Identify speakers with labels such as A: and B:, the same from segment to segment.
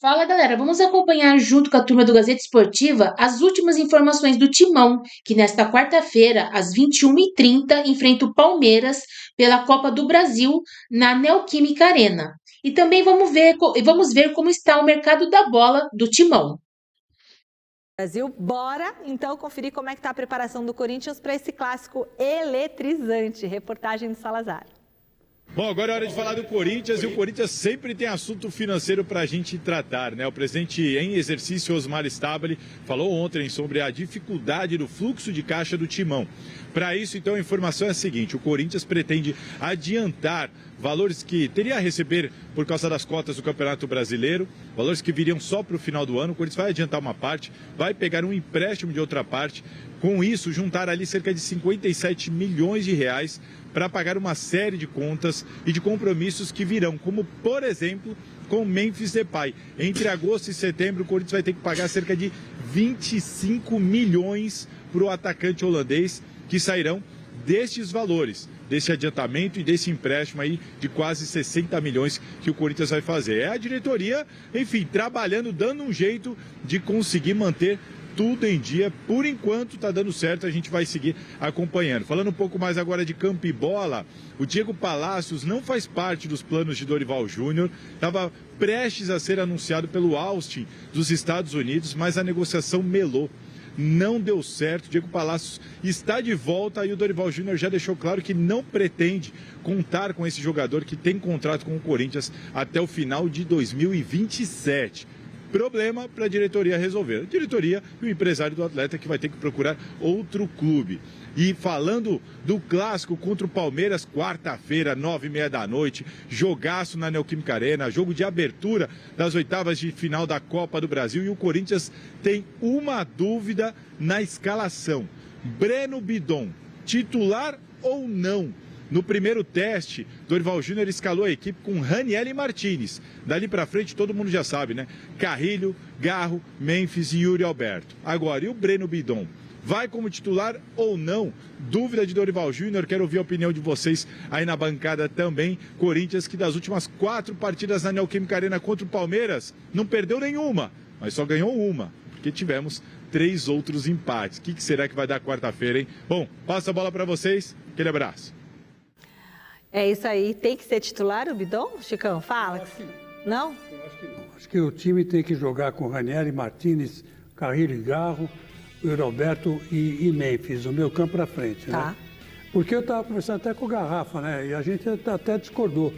A: Fala galera, vamos acompanhar junto com a turma do Gazeta Esportiva as últimas informações do Timão, que nesta quarta-feira, às 21h30, enfrenta o Palmeiras pela Copa do Brasil na Neoquímica Arena. E também vamos ver como está o mercado da bola do Timão.
B: Brasil, bora então conferir como é que está a preparação do Corinthians para esse clássico eletrizante. Reportagem do Salazar.
C: Bom, agora é hora de falar do Corinthians, e o Corinthians sempre tem assunto financeiro para a gente tratar, né? O presidente em exercício, Osmar Stabile, falou ontem sobre a dificuldade do fluxo de caixa do Timão. Para isso, então, a informação é a seguinte: o Corinthians pretende adiantar valores que teria a receber por causa das cotas do Campeonato Brasileiro, valores que viriam só para o final do ano. O Corinthians vai adiantar uma parte, vai pegar um empréstimo de outra parte, com isso juntar ali cerca de 57 milhões de reais para pagar uma série de contas e de compromissos que virão, como, por exemplo, com o Memphis Depay. Entre agosto e setembro, o Corinthians vai ter que pagar cerca de 25 milhões para o atacante holandês, que sairão destes valores, desse adiantamento e desse empréstimo aí de quase 60 milhões que o Corinthians vai fazer. É a diretoria, enfim, trabalhando, dando um jeito de conseguir manter tudo em dia. Por enquanto está dando certo, a gente vai seguir acompanhando. Falando um pouco mais agora de campo e bola, o Diego Palacios não faz parte dos planos de Dorival Júnior, estava prestes a ser anunciado pelo Austin dos Estados Unidos, mas a negociação melou. Não deu certo, Diego Palacios está de volta e o Dorival Júnior já deixou claro que não pretende contar com esse jogador que tem contrato com o Corinthians até o final de 2027. Problema para a diretoria resolver. A diretoria e o empresário do atleta que vai ter que procurar outro clube. E falando do clássico contra o Palmeiras, quarta-feira, 9h30 da noite, jogaço na Neoquímica Arena, jogo de abertura das oitavas de final da Copa do Brasil, e o Corinthians tem uma dúvida na escalação. Breno Bidon, titular ou não? No primeiro teste, Dorival Júnior escalou a equipe com Raniel e Martínez. Dali para frente, todo mundo já sabe, né? Carrilho, Garro, Memphis e Yuri Alberto. Agora, e o Breno Bidon? Vai como titular ou não? Dúvida de Dorival Júnior, quero ouvir a opinião de vocês aí na bancada também. Corinthians, que das últimas 4 partidas na Neoquímica Arena contra o Palmeiras, não perdeu nenhuma, mas só ganhou uma, porque tivemos 3 outros empates. O que será que vai dar quarta-feira, hein? Bom, passo a bola para vocês, aquele abraço.
B: É isso aí, tem que ser titular o Bidon, Chicão? Fala. Não?
D: Eu acho que não. Acho que o time tem que jogar com Ranieri, Martínez, Carrilho e Garro, o Roberto e Memphis, o meio campo para frente,
B: tá,
D: né? Porque eu estava conversando até com o Garrafa, né? E a gente até discordou.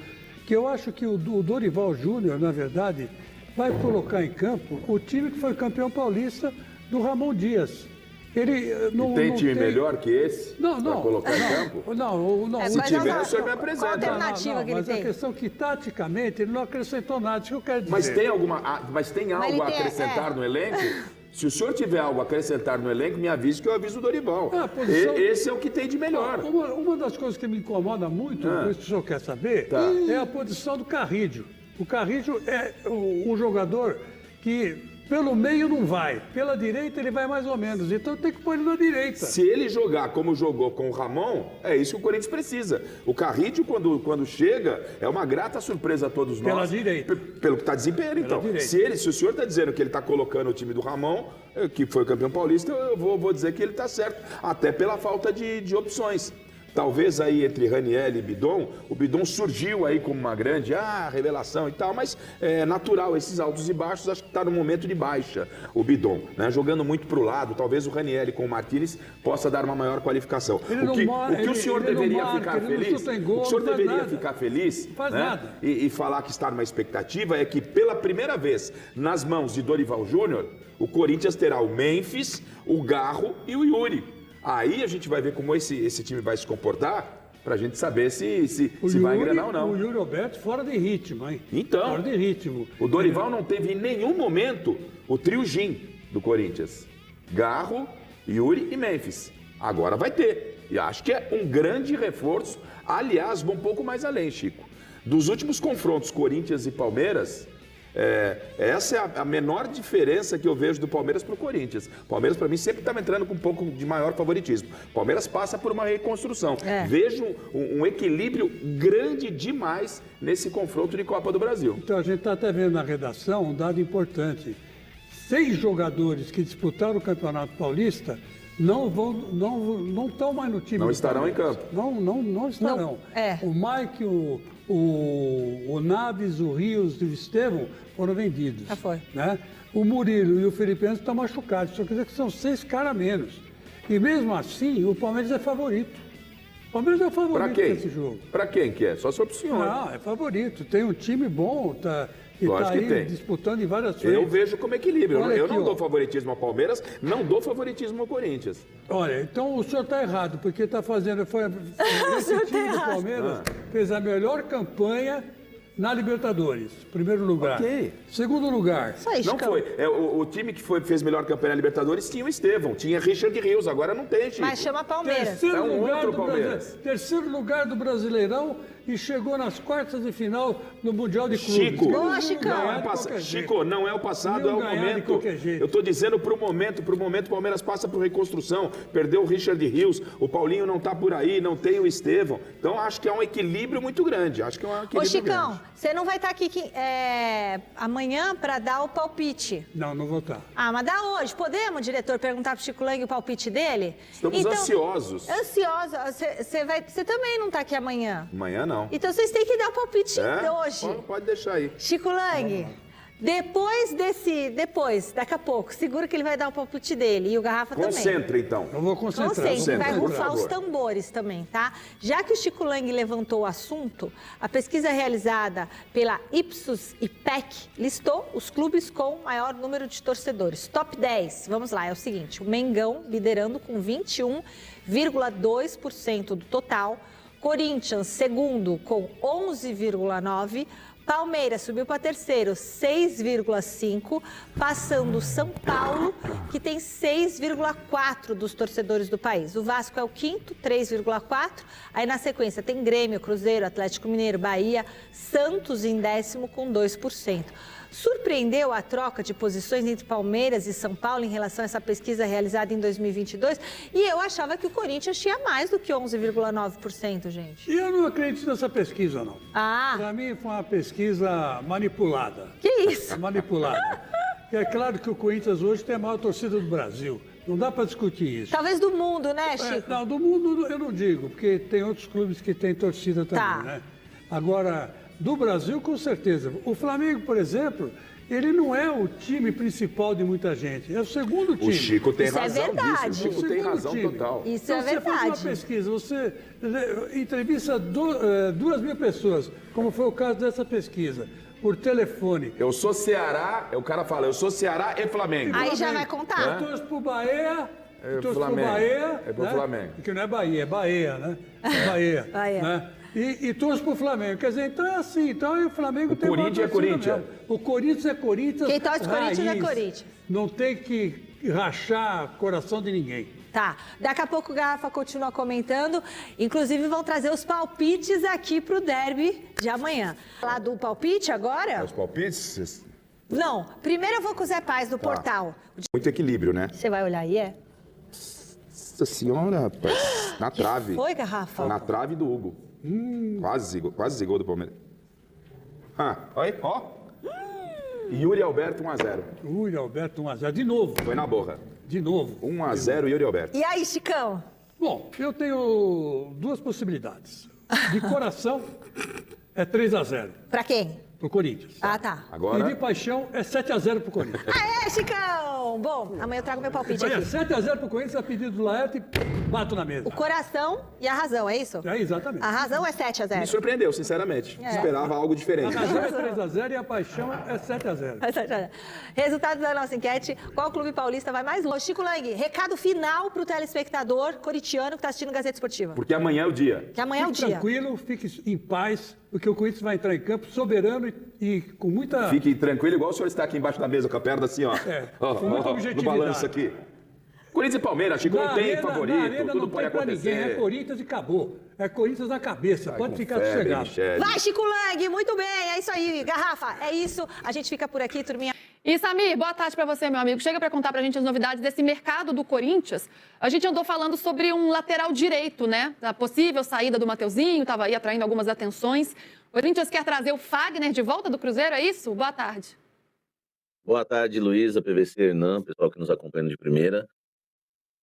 D: Que eu acho que o Dorival Júnior, na verdade, vai colocar em campo o time que foi campeão paulista do Ramon Dias. Ele não
E: tem time melhor que esse?
D: Não.
E: Para colocar em campo?
D: Não.
E: Se tiver, o senhor me apresenta.
B: Qual a alternativa que ele
D: mas
B: tem?
D: a questão é que, taticamente, ele não acrescentou nada, isso que eu quero dizer.
E: Mas tem algo a acrescentar no elenco? Se o senhor tiver algo a acrescentar no elenco, me avise que eu aviso o Dorival. Esse é o que tem de melhor.
D: Uma das coisas que me incomoda muito, se o senhor quer saber, é a posição do Carrilho. O Carrilho é um jogador que pelo meio não vai, pela direita ele vai mais ou menos, então tem que pôr ele na direita.
E: Se ele jogar como jogou com o Ramon, é isso que o Corinthians precisa. O Carrilho, quando chega, é uma grata surpresa a todos nós.
D: Pela direita.
E: Pelo que está desempenhando, então. Se o senhor está dizendo que ele está colocando o time do Ramon, que foi campeão paulista, eu vou dizer que ele está certo, até pela falta de opções. Talvez aí entre Raniel e Bidon, o Bidon surgiu aí como uma grande revelação e tal, mas é natural, esses altos e baixos, acho que está no momento de baixa o Bidon, né? Jogando muito para o lado, talvez o Raniel com o Martínez possa dar uma maior qualificação. O que o senhor deveria ficar feliz, o senhor deveria ficar feliz, né? E falar que está numa expectativa é que pela primeira vez nas mãos de Dorival Júnior, o Corinthians terá o Memphis, o Garro e o Yuri. Aí a gente vai ver como esse time vai se comportar, pra gente saber se vai engrenar ou não.
D: O Yuri Alberto fora de ritmo, hein?
E: Então,
D: fora de ritmo.
E: O Dorival não teve em nenhum momento o trio Gin do Corinthians. Garro, Yuri e Memphis. Agora vai ter. E acho que é um grande reforço. Aliás, vou um pouco mais além, Chico. Dos últimos confrontos Corinthians e Palmeiras, Essa é a menor diferença que eu vejo do Palmeiras para o Corinthians. O Palmeiras, para mim, sempre estava entrando com um pouco de maior favoritismo. O Palmeiras passa por uma reconstrução. Vejo um equilíbrio grande demais nesse confronto de Copa do Brasil.
D: Então, a gente está até vendo na redação um dado importante. 6 jogadores que disputaram o Campeonato Paulista não estão mais no time.
E: Não
D: do
E: estarão
D: Palmeiras.
E: em campo.
D: Não estarão. O Mike, o Naves, o Rios e o Estevão foram vendidos.
B: Já foi.
D: Né? O Murilo e o Felipe Anderson estão machucados. Isso quer dizer que são 6 caras a menos. E mesmo assim, o Palmeiras é favorito. O Palmeiras é favorito nesse jogo.
E: Para quem que é? Só se for pro senhor.
D: Não, é favorito. Tem um time bom, que está aí
E: tem.
D: disputando em várias frentes.
E: Eu vejo como equilíbrio.
D: Olha
E: Eu
D: aqui,
E: não
D: ó.
E: dou favoritismo ao Palmeiras, não dou favoritismo ao Corinthians.
D: Olha, então o senhor está errado, porque está fazendo. Esse time do Palmeiras fez a melhor campanha na Libertadores, primeiro lugar.
E: Ok.
D: Segundo lugar.
B: Só isso,
E: Não foi. O time que fez melhor campanha na Libertadores tinha o Estevão, tinha Richard Rios, agora não tem, Chico.
B: Mas chama Palmeiras.
D: Terceiro,
E: É um
D: lugar
E: outro
D: do
E: Palmeiras.
D: terceiro lugar do Brasileirão e chegou nas quartas de final no Mundial de Clubes.
E: Chico,
B: Boa,
D: Eles
B: Chicão.
D: iam
E: não
D: ganhar
E: é
D: de qualquer
E: Chico,
D: jeito.
E: não é o passado, é
D: Iam
E: o
D: ganhar de
E: momento.
D: qualquer jeito.
E: Eu estou dizendo pro momento o Palmeiras passa por reconstrução, perdeu o Richard Rios, o Paulinho não está por aí, não tem o Estevão. Então acho que é um equilíbrio muito grande. Acho que é um equilíbrio
B: Ô, Chicão,
E: grande.
B: você não vai estar aqui amanhã para dar o palpite?
D: Não vou estar.
B: Ah, mas dá hoje. Podemos, diretor, perguntar pro Chico Lang o palpite dele?
E: Estamos ansiosos.
B: Ansiosos. Você também não está aqui amanhã.
E: Amanhã não.
B: Então vocês têm que dar o palpite hoje.
E: Pode deixar aí.
B: Chico Lang, daqui a pouco, segura que ele vai dar o palpite dele e o Garrafa também.
E: Concentra então.
D: Eu vou concentrar.
B: Concentre, vai
E: por
B: rufar os
E: favor.
B: tambores também, tá? Já que o Chico Lang levantou o assunto, a pesquisa realizada pela Ipsos e PEC listou os clubes com maior número de torcedores. Top 10, vamos lá, é o seguinte, o Mengão liderando com 21,2% do total, Corinthians segundo com 11,9%, Palmeiras subiu para terceiro, 6,5%, passando São Paulo, que tem 6,4% dos torcedores do país. O Vasco é o quinto, 3,4%. Aí na sequência tem Grêmio, Cruzeiro, Atlético Mineiro, Bahia, Santos em 10º com 2%. Surpreendeu a troca de posições entre Palmeiras e São Paulo em relação a essa pesquisa realizada em 2022? E eu achava que o Corinthians tinha mais do que 11,9%, gente.
D: E eu não acredito nessa pesquisa, não.
B: Ah,
D: Para mim foi uma pesquisa manipulada.
B: que isso?
D: Manipulada. E é claro que o Corinthians hoje tem a maior torcida do Brasil. Não dá para discutir isso.
B: Talvez do mundo, né, Chico?
D: Não, do mundo eu não digo, porque tem outros clubes que têm torcida também,
B: Tá.
D: né? Agora, do Brasil, com certeza. O Flamengo, por exemplo, ele não é o time principal de muita gente. É o segundo time.
E: O Chico tem
B: Isso é
E: razão
B: verdade.
E: disso. O Chico tem
D: Segundo
E: razão
D: time.
E: total.
B: Isso
D: Então,
B: é
D: você faz uma
B: verdade.
D: pesquisa, você entrevista 2.000 pessoas, como foi o caso dessa pesquisa, por telefone.
E: Eu sou Ceará, o cara fala, eu sou Ceará e Flamengo.
B: Aí já vai contar.
D: Eu torço pro Bahia.
E: É
D: torço
E: Flamengo.
D: pro Bahia.
E: É pro Flamengo.
D: Porque não é Bahia, é Bahia, né? Bahia.
B: Bahia.
D: Né? E torço pro Flamengo. Quer dizer, então é assim. Então e o Flamengo
E: O
D: tem uma
E: Corinthians é
D: torcida
E: Corinthians.
D: mesmo. O Corinthians é Corinthians.
B: Quem torce Corinthians é
D: raiz.
B: Corinthians.
D: Não tem que rachar coração de ninguém.
B: Tá, daqui a pouco o Garrafa continua comentando, inclusive vão trazer os palpites aqui pro derby de amanhã. Falar do palpite agora?
E: Os palpites?
B: Não, primeiro eu vou com o Zé Paz do Portal.
E: Muito equilíbrio, né?
B: Você vai olhar aí, é?
E: Nossa senhora, rapaz. Na trave.
B: Foi, Garrafa?
E: Na trave do Hugo. Quase gol do Palmeiras. Olha aí, ó. Yuri Alberto 1-0.
D: Ui, Alberto 1-0. De novo.
E: Foi na borra.
D: De novo.
E: 1-0 Yuri Alberto.
B: E aí, Chicão?
D: Bom, eu tenho duas possibilidades. De coração, é 3-0
B: Pra quem?
D: pro Corinthians.
B: Ah, tá.
E: Agora,
D: E de paixão, é 7-0 pro Corinthians.
B: Aê, Chicão! Bom, amanhã eu trago meu palpite
D: Olha,
B: aqui.
D: 7-0 pro Corinthians, a pedido do Laerte, bato na mesa.
B: O coração e a razão, é isso?
D: É, exatamente.
B: A razão é
E: me
B: 7-0.
E: surpreendeu, sinceramente.
B: É.
E: Esperava algo
D: A
E: diferente.
D: razão é 3-0 e a paixão é 7-0.
B: Resultado da nossa enquete, qual clube paulista vai mais longe? Chico Lang, recado final pro telespectador corintiano que tá assistindo Gazeta Esportiva.
E: Porque amanhã é o dia.
B: Que amanhã é o
D: Fique
B: dia.
D: tranquilo, fique em paz, porque o Corinthians vai entrar em campo soberano e com muita...
E: Fique tranquilo, igual o senhor está aqui embaixo da mesa com a perna assim, ó.
D: É,
E: Ó,
D: com muita
E: ó, no
D: objetividade.
E: balanço aqui. Corinthians e Palmeiras, Chico, não tem favorito,
D: na arena
E: tudo
D: não
E: pode
D: tem pra
E: acontecer.
D: ninguém, é Corinthians e acabou. É Corinthians na cabeça, pode ficar sossegado.
B: Vai, Chico Lang, muito bem, é isso aí, Garrafa, é isso. A gente fica por aqui, turminha.
F: E Samir, boa tarde para você, meu amigo. Chega para contar para a gente as novidades desse mercado do Corinthians. A gente andou falando sobre um lateral direito, né? A possível saída do Mateuzinho, estava aí atraindo algumas atenções. O Corinthians quer trazer o Fagner de volta do Cruzeiro, é isso? Boa tarde.
G: Boa tarde, Luísa, PVC, Hernan, pessoal que nos acompanha de primeira.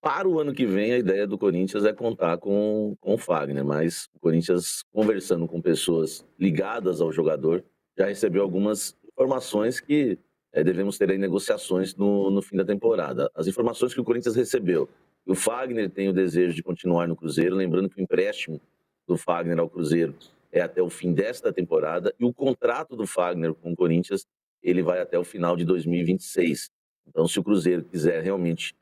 G: Para o ano que vem, a ideia do Corinthians é contar com o Fagner, mas o Corinthians, conversando com pessoas ligadas ao jogador, já recebeu algumas informações que devemos ter aí negociações no fim da temporada. As informações que o Corinthians recebeu, o Fagner tem o desejo de continuar no Cruzeiro, lembrando que o empréstimo do Fagner ao Cruzeiro é até o fim desta temporada, e o contrato do Fagner com o Corinthians, ele vai até o final de 2026. Então, se o Cruzeiro quiser realmente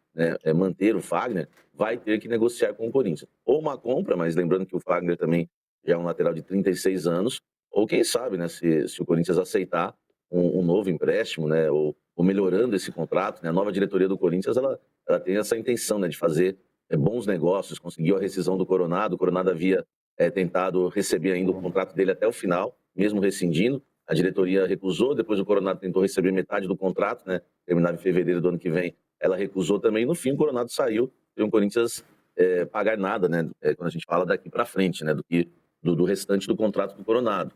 G: manter o Fagner, vai ter que negociar com o Corinthians. Ou uma compra, mas lembrando que o Fagner também já é um lateral de 36 anos, ou quem sabe, né, se o Corinthians aceitar um novo empréstimo, né, ou melhorando esse contrato, né, a nova diretoria do Corinthians, ela tem essa intenção, né, de fazer bons negócios, conseguiu a rescisão do Coronado, o Coronado havia tentado receber ainda o contrato dele até o final, mesmo rescindindo, a diretoria recusou, depois o Coronado tentou receber metade do contrato, né, terminava em fevereiro do ano que vem, ela recusou também, no fim o Coronado saiu, e o Corinthians pagar nada, né, quando a gente fala daqui para frente, né, do restante do contrato do Coronado.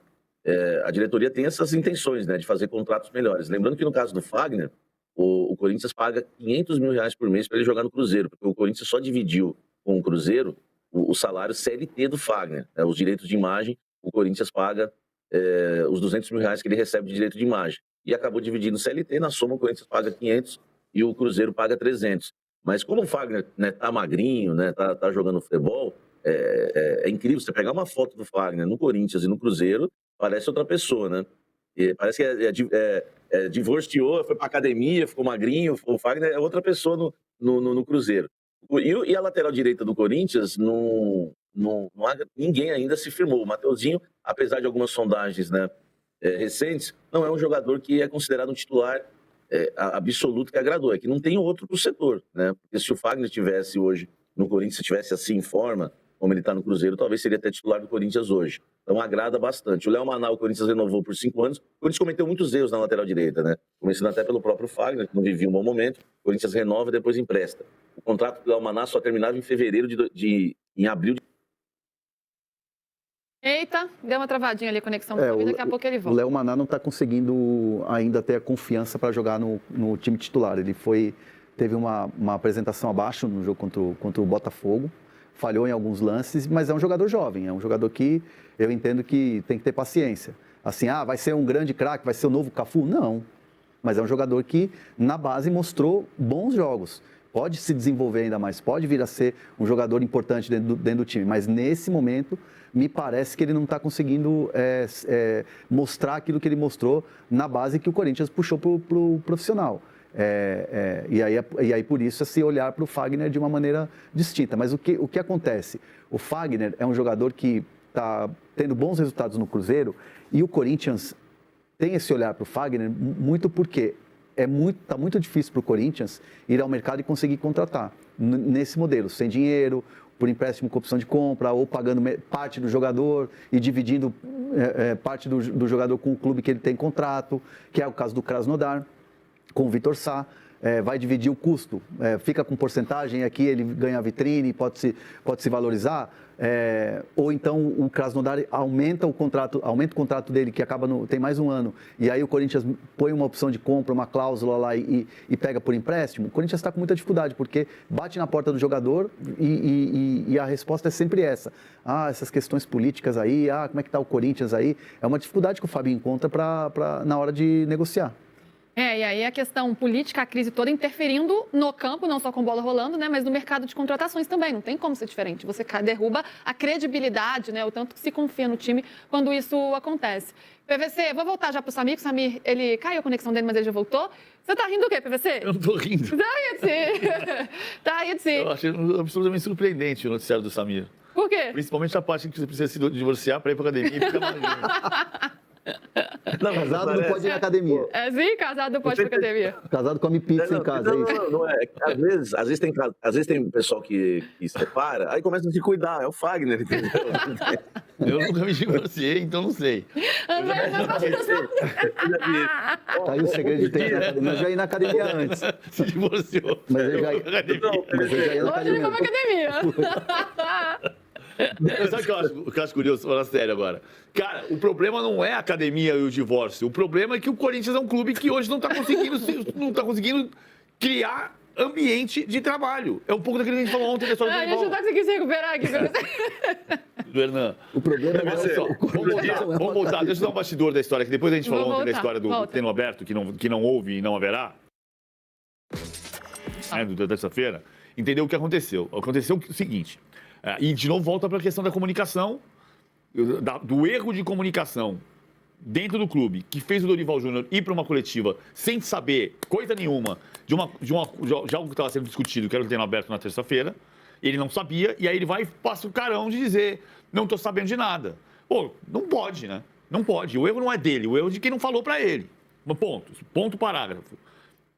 G: A diretoria tem essas intenções, né, de fazer contratos melhores. Lembrando que no caso do Fagner, o Corinthians paga R$500 mil por mês para ele jogar no Cruzeiro, porque o Corinthians só dividiu com o Cruzeiro o salário CLT do Fagner, né, os direitos de imagem, o Corinthians paga os R$200 mil que ele recebe de direito de imagem. E acabou dividindo o CLT, na soma o Corinthians paga 500 e o Cruzeiro paga 300. Mas como o Fagner, né, tá magrinho, né, tá jogando futebol, é incrível você pegar uma foto do Fagner no Corinthians e no Cruzeiro, parece outra pessoa, né? E parece que divorciou, foi pra academia, ficou magrinho, o Fagner é outra pessoa no Cruzeiro. E a lateral direita do Corinthians, não há, ninguém ainda se firmou. O Mateuzinho, apesar de algumas sondagens, né, recentes, não é um jogador que é considerado um titular absoluto que agradou. É que não tem outro pro setor, né? Porque se o Fagner tivesse hoje no Corinthians, se tivesse assim em forma, como ele está no Cruzeiro, talvez seria até titular do Corinthians hoje. Então agrada bastante. O Léo Maná, o Corinthians renovou por 5 anos. O Corinthians cometeu muitos erros na lateral direita, né? Começando até pelo próprio Fagner, que não vivia um bom momento. O Corinthians renova e depois empresta. O contrato do Léo Maná só terminava em fevereiro em abril de...
F: Eita, deu uma travadinha ali a conexão, daqui a pouco ele volta.
H: O Léo Maná não está conseguindo ainda ter a confiança para jogar no time titular. Ele teve uma apresentação abaixo no jogo contra o Botafogo, falhou em alguns lances, mas é um jogador jovem, é um jogador que eu entendo que tem que ter paciência. Assim, vai ser um grande craque, vai ser o novo Cafu? Não, mas é um jogador que na base mostrou bons jogos. Pode se desenvolver ainda mais, pode vir a ser um jogador importante dentro do time, mas nesse momento me parece que ele não está conseguindo mostrar aquilo que ele mostrou na base que o Corinthians puxou para o profissional. E aí por isso esse olhar para o Fagner de uma maneira distinta. Mas o que acontece? O Fagner é um jogador que está tendo bons resultados no Cruzeiro e o Corinthians tem esse olhar para o Fagner muito porque está muito difícil para o Corinthians ir ao mercado e conseguir contratar nesse modelo, sem dinheiro, por empréstimo com opção de compra, ou pagando parte do jogador e dividindo parte do jogador com o clube que ele tem contrato, que é o caso do Krasnodar, com o Vitor Sá. Vai dividir o custo, fica com porcentagem, aqui ele ganha a vitrine, pode se valorizar, ou então o Krasnodar aumenta o contrato dele, que tem mais um ano, e aí o Corinthians põe uma opção de compra, uma cláusula lá e pega por empréstimo. O Corinthians está com muita dificuldade, porque bate na porta do jogador e a resposta é sempre essa. Essas questões políticas aí, como é que está o Corinthians aí? É uma dificuldade que o Fabinho encontra na hora de negociar.
F: E aí a questão política, a crise toda interferindo no campo, não só com bola rolando, né, mas no mercado de contratações também. Não tem como ser diferente. Você derruba a credibilidade, né, o tanto que se confia no time quando isso acontece. PVC, vou voltar já para o Samir, ele caiu a conexão dele, mas ele já voltou. Você tá rindo do quê, PVC?
I: Eu não tô rindo.
F: Tá rindo sim.
I: Eu achei absolutamente surpreendente o noticiário do Samir.
F: Por quê?
I: Principalmente a parte que você precisa se divorciar para ir para academia e ficar magrinho.
G: Não,
H: Casado não pode ir na academia.
F: É, sim, casado não pode ir pra academia.
H: Casado come pizza em casa, é isso?
G: Não é. Às vezes tem pessoal que separa, aí começa a se cuidar. É o Fagner, entendeu?
I: Eu nunca me divorciei, então não sei.
H: Tá aí o segredo de ter ido na academia. Eu já ia na academia antes.
I: Se divorciou.
H: Mas eu já ia na
F: Hoje ele vai
H: academia.
F: pra academia.
I: Sabe o que eu acho curioso? Falando sério agora. Cara, o problema não é a academia e o divórcio. O problema é que o Corinthians é um clube que hoje não tá conseguindo criar ambiente de trabalho. É um pouco daquilo que a gente falou ontem da história do
F: A gente não
I: Dorival.
F: tá conseguindo se recuperar aqui.
I: Do Hernan.
H: O problema é
I: Olha só, vamos voltar. Deixa eu dar um bastidor da história, que depois a gente falou ontem da história do treino aberto, que não houve e não haverá. Da terça-feira. Entendeu o que aconteceu? Aconteceu o seguinte. E de novo volta para a questão da comunicação, do erro de comunicação dentro do clube, que fez o Dorival Júnior ir para uma coletiva sem saber coisa nenhuma de algo que estava sendo discutido, que era o treino aberto na terça-feira. Ele não sabia, e aí ele vai e passa o carão de dizer, não estou sabendo de nada. Pô, não pode, né? Não pode. O erro não é dele, o erro é de quem não falou para ele. Ponto, parágrafo.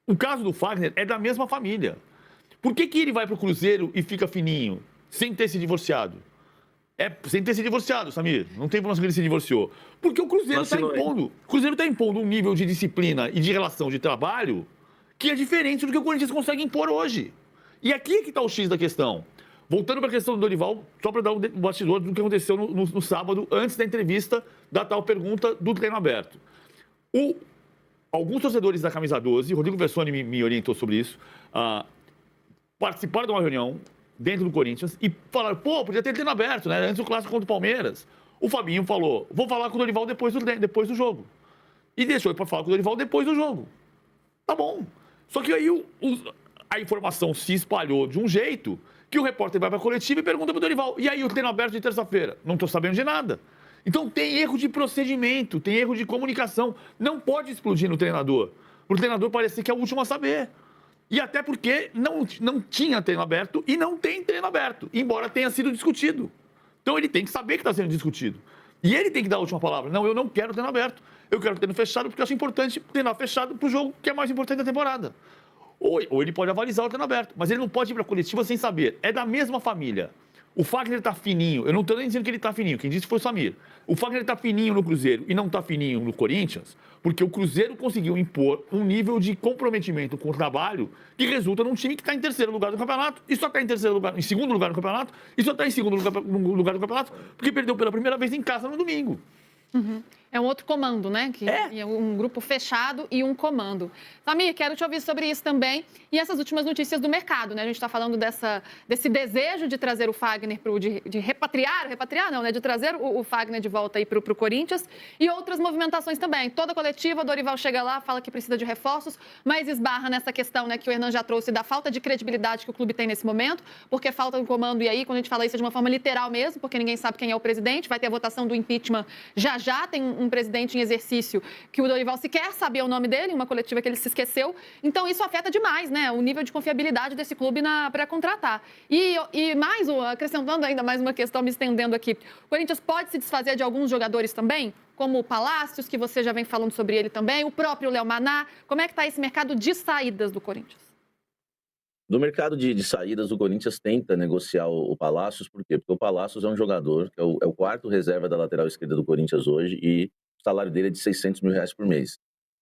I: O caso do Fagner é da mesma família. Por que ele vai para o Cruzeiro e fica fininho, sem ter se divorciado? Sem ter se divorciado, Samir. Não tem informação que ele se divorciou. Porque o Cruzeiro está impondo um nível de disciplina e de relação de trabalho que é diferente do que o Corinthians consegue impor hoje. E aqui é que está o X da questão. Voltando para a questão do Dorival, só para dar um bastidor do que aconteceu no sábado, antes da entrevista da tal pergunta do treino aberto. Alguns torcedores da Camisa 12, Rodrigo Versoni me orientou sobre isso, participaram de uma reunião dentro do Corinthians e falaram, podia ter treino aberto, né? Antes do clássico contra o Palmeiras. O Fabinho falou, vou falar com o Dorival depois do jogo. E deixou ele para falar com o Dorival depois do jogo. Tá bom. Só que aí a informação se espalhou de um jeito que o repórter vai para a coletiva e pergunta para o Dorival, e aí o treino aberto de terça-feira? Não estou sabendo de nada. Então tem erro de procedimento, tem erro de comunicação. Não pode explodir no treinador. O treinador parece que é o último a saber. E até porque não tinha treino aberto e não tem treino aberto, embora tenha sido discutido. Então ele tem que saber que está sendo discutido. E ele tem que dar a última palavra. Não, eu não quero treino aberto. Eu quero treino fechado porque eu acho importante treinar fechado para o jogo que é mais importante da temporada. Ou ele pode avalizar o treino aberto, mas ele não pode ir para a coletiva sem saber. É da mesma família. O Fagner está fininho. Eu não estou nem dizendo que ele está fininho. Quem disse foi o Samir. O Fagner está fininho no Cruzeiro e não está fininho no Corinthians porque o Cruzeiro conseguiu impor um nível de comprometimento com o trabalho que resulta num time que está em terceiro lugar do campeonato e só está em segundo lugar no campeonato e só está em segundo lugar do campeonato porque perdeu pela primeira vez em casa no domingo.
F: Uhum. É um outro comando, né? É um grupo fechado e um comando. Samir, quero te ouvir sobre isso também. E essas últimas notícias do mercado, né? A gente está falando desse desejo de trazer o Fagner, de repatriar não, né? De trazer o Fagner de volta aí para o Corinthians e outras movimentações também. Toda coletiva, o Dorival chega lá, fala que precisa de reforços, mas esbarra nessa questão, né? Que o Hernan já trouxe da falta de credibilidade que o clube tem nesse momento, porque falta um comando. E aí, quando a gente fala isso é de uma forma literal mesmo, porque ninguém sabe quem é o presidente, vai ter a votação do impeachment já tem um presidente em exercício que o Dorival sequer sabia o nome dele, uma coletiva que ele se esqueceu. Então, isso afeta demais, né? O nível de confiabilidade desse clube para contratar. E mais, acrescentando ainda mais uma questão, me estendendo aqui, o Corinthians pode se desfazer de alguns jogadores também, como o Palácios, que você já vem falando sobre ele também, o próprio Léo Maná. Como é que está esse mercado de saídas do Corinthians?
G: No mercado de saídas, o Corinthians tenta negociar o Palácios, por quê? Porque o Palácios é um jogador, que é o quarto reserva da lateral esquerda do Corinthians hoje, e o salário dele é de R$600 mil por mês.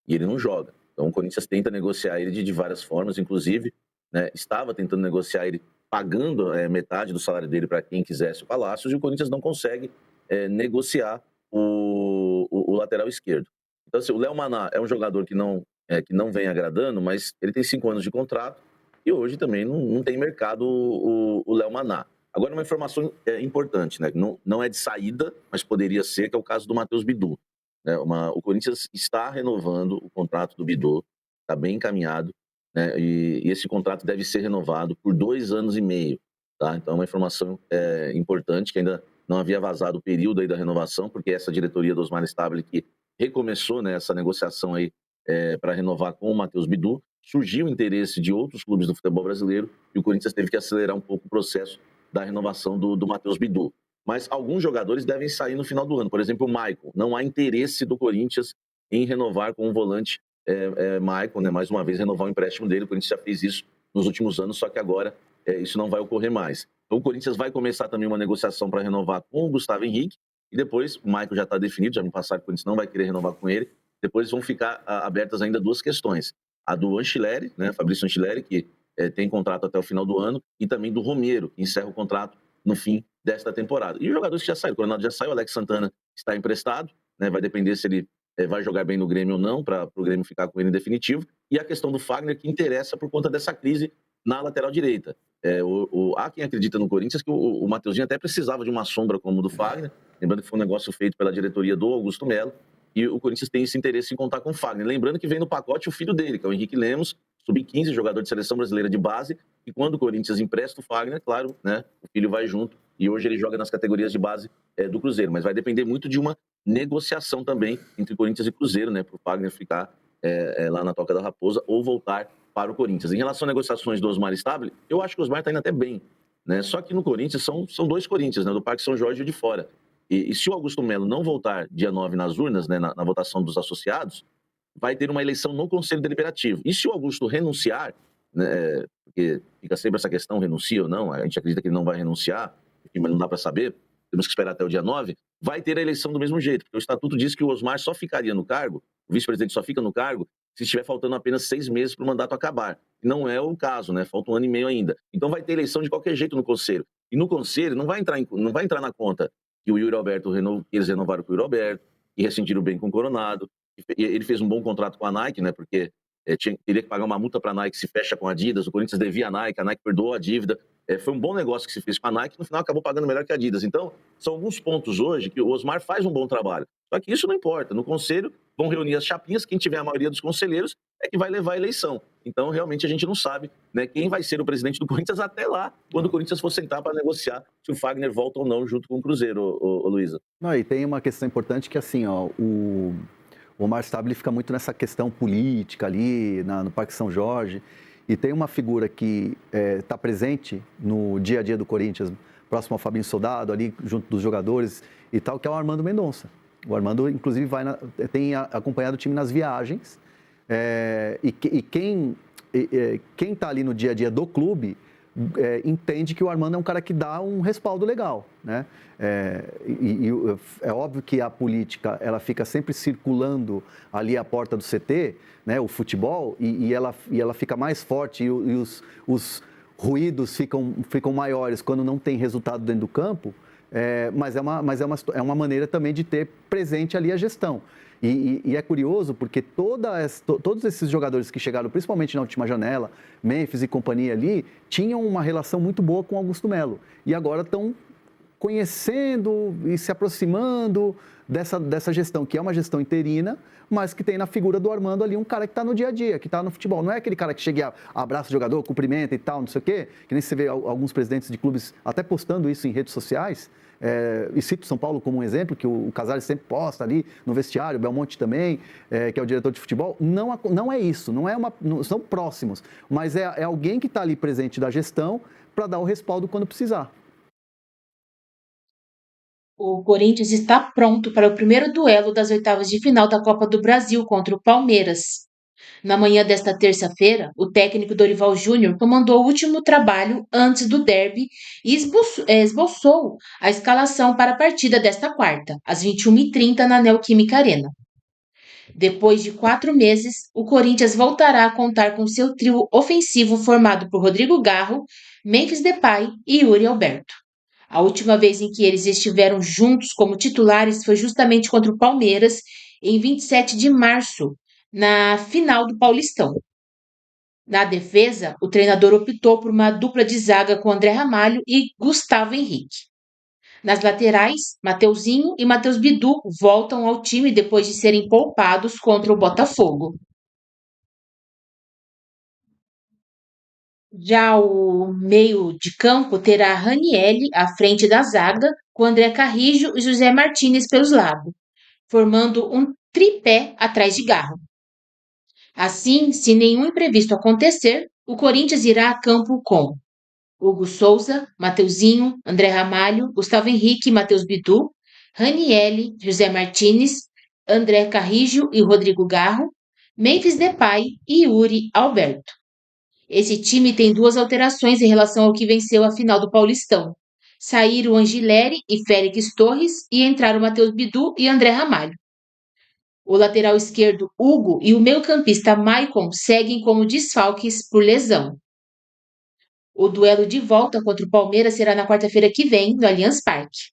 G: E ele não joga. Então o Corinthians tenta negociar ele de várias formas, inclusive, né, estava tentando negociar ele pagando metade do salário dele para quem quisesse o Palácios, e o Corinthians não consegue negociar o lateral esquerdo. Então, assim, o Léo Maná é um jogador que não vem agradando, mas ele tem 5 anos de contrato, e hoje também não tem mercado o Léo Maná. Agora, uma informação importante, né? Não é de saída, mas poderia ser, que é o caso do Matheus Bidu. Né? O Corinthians está renovando o contrato do Bidu, está bem encaminhado, né? E esse contrato deve ser renovado por 2 anos e meio. Tá? Então, é uma informação importante, que ainda não havia vazado o período aí da renovação, porque essa diretoria do Osmar Stabile que recomeçou, né, essa negociação aí para renovar com o Matheus Bidu. Surgiu o interesse de outros clubes do futebol brasileiro e o Corinthians teve que acelerar um pouco o processo da renovação do Matheus Bidu. mas alguns jogadores devem sair no final do ano. Por exemplo, o Maicon. Não há interesse do Corinthians em renovar com o volante Maicon, né? Mais uma vez, renovar o empréstimo dele. O Corinthians já fez isso nos últimos anos, só que agora isso não vai ocorrer mais. Então, o Corinthians vai começar também uma negociação para renovar com o Gustavo Henrique, e depois, o Maicon já está definido, já me passaram que o Corinthians não vai querer renovar com ele. Depois vão ficar abertas ainda duas questões. A do Anchileri, né? Fabrício Anchileri, que tem contrato até o final do ano, e também do Romero, que encerra o contrato no fim desta temporada. E os jogadores que já saíram, o Coronado já saiu, o Alex Santana está emprestado, né? Vai depender se ele vai jogar bem no Grêmio ou não, para o Grêmio ficar com ele em definitivo. E a questão do Fagner, que interessa por conta dessa crise na lateral direita. Há quem acredita no Corinthians que o Mateuzinho até precisava de uma sombra como o do Fagner, lembrando que foi um negócio feito pela diretoria do Augusto Melo, e o Corinthians tem esse interesse em contar com o Fagner. Lembrando que vem no pacote o filho dele, que é o Henrique Lemos, sub-15, jogador de seleção brasileira de base, e quando o Corinthians empresta o Fagner, claro, né, o filho vai junto, e hoje ele joga nas categorias de base do Cruzeiro, mas vai depender muito de uma negociação também entre Corinthians e Cruzeiro, né, para o Fagner ficar lá na Toca da Raposa ou voltar para o Corinthians. Em relação a negociações do Osmar Stabile, eu acho que o Osmar está indo até bem, né, só que no Corinthians são dois Corinthians, né, do Parque São Jorge e o de fora. E se o Augusto Melo não voltar dia 9 nas urnas, né, na votação dos associados, vai ter uma eleição no Conselho Deliberativo. E se o Augusto renunciar, né, porque fica sempre essa questão, renuncia ou não, a gente acredita que ele não vai renunciar, mas não dá para saber, temos que esperar até o dia 9, vai ter a eleição do mesmo jeito, porque o estatuto diz que o Osmar só ficaria no cargo, o vice-presidente só fica no cargo, se estiver faltando apenas 6 meses para o mandato acabar. E não é o caso, né? Falta 1 ano e meio ainda. Então vai ter eleição de qualquer jeito no Conselho. E no Conselho não vai entrar na conta que o Yuri Alberto eles renovaram com o Yuri Alberto, e rescindiram bem com o Coronado. Ele fez um bom contrato com a Nike, né? Porque teria que pagar uma multa para a Nike se fecha com a Adidas. O Corinthians devia a Nike perdoou a dívida. Foi um bom negócio que se fez com a Nike, no final acabou pagando melhor que a Adidas. Então, são alguns pontos hoje que o Osmar faz um bom trabalho. Só que isso não importa. No Conselho, vão reunir as chapinhas, quem tiver a maioria dos conselheiros é que vai levar a eleição. Então, realmente, a gente não sabe, né, quem vai ser o presidente do Corinthians até lá, quando o Corinthians for sentar para negociar se o Fagner volta ou não junto com o Cruzeiro, Luísa.
H: Não, e tem uma questão importante que, assim, ó, o Omar Stabile fica muito nessa questão política ali, no Parque São Jorge, e tem uma figura que está presente no dia a dia do Corinthians, próximo ao Fabinho Soldado, ali junto dos jogadores e tal, que é o Armando Mendonça. O Armando, inclusive, tem acompanhado o time nas viagens, e quem está ali no dia a dia do clube entende que o Armando é um cara que dá um respaldo legal, né? É óbvio que a política ela fica sempre circulando ali à porta do CT, né? O futebol, e ela fica mais forte, e os ruídos ficam maiores quando não tem resultado dentro do campo. Mas é uma maneira também de ter presente ali a gestão. E é curioso porque todos esses jogadores que chegaram, principalmente na última janela, Memphis e companhia ali, tinham uma relação muito boa com Augusto Melo. E agora estão conhecendo e se aproximando dessa gestão, que é uma gestão interina, mas que tem na figura do Armando ali um cara que está no dia a dia, que está no futebol. Não é aquele cara que chega e abraça o jogador, cumprimenta e tal, não sei o quê, que nem você vê alguns presidentes de clubes até postando isso em redes sociais. E cito São Paulo como um exemplo, que o Casares sempre posta ali no vestiário, o Belmonte também, que é o diretor de futebol. Não é isso, não são próximos, mas é alguém que está ali presente da gestão para dar o respaldo quando precisar.
A: O Corinthians está pronto para o primeiro duelo das oitavas de final da Copa do Brasil contra o Palmeiras. Na manhã desta terça-feira, o técnico Dorival Júnior comandou o último trabalho antes do derby e esboçou a escalação para a partida desta quarta, às 21h30 na Neoquímica Arena. Depois de 4 meses, o Corinthians voltará a contar com seu trio ofensivo formado por Rodrigo Garro, Memphis Depay e Yuri Alberto. A última vez em que eles estiveram juntos como titulares foi justamente contra o Palmeiras, em 27 de março, na final do Paulistão. Na defesa, o treinador optou por uma dupla de zaga com André Ramalho e Gustavo Henrique. Nas laterais, Mateuzinho e Matheus Bidu voltam ao time depois de serem poupados contra o Botafogo. Já o meio de campo terá Ranielli à frente da zaga, com André Carrijo e José Martínez pelos lados, formando um tripé atrás de Garro. Assim, se nenhum imprevisto acontecer, o Corinthians irá a campo com Hugo Souza, Mateuzinho, André Ramalho, Gustavo Henrique, Matheus Bidu, Ranielli, José Martinez, André Carrijo e Rodrigo Garro, Memphis Depay e Yuri Alberto. Esse time tem 2 alterações em relação ao que venceu a final do Paulistão. Saíram Angileri e Félix Torres e entraram Matheus Bidu e André Ramalho. O lateral esquerdo Hugo e o meio-campista Maicon seguem como desfalques por lesão. O duelo de volta contra o Palmeiras será na quarta-feira que vem, no Allianz Parque.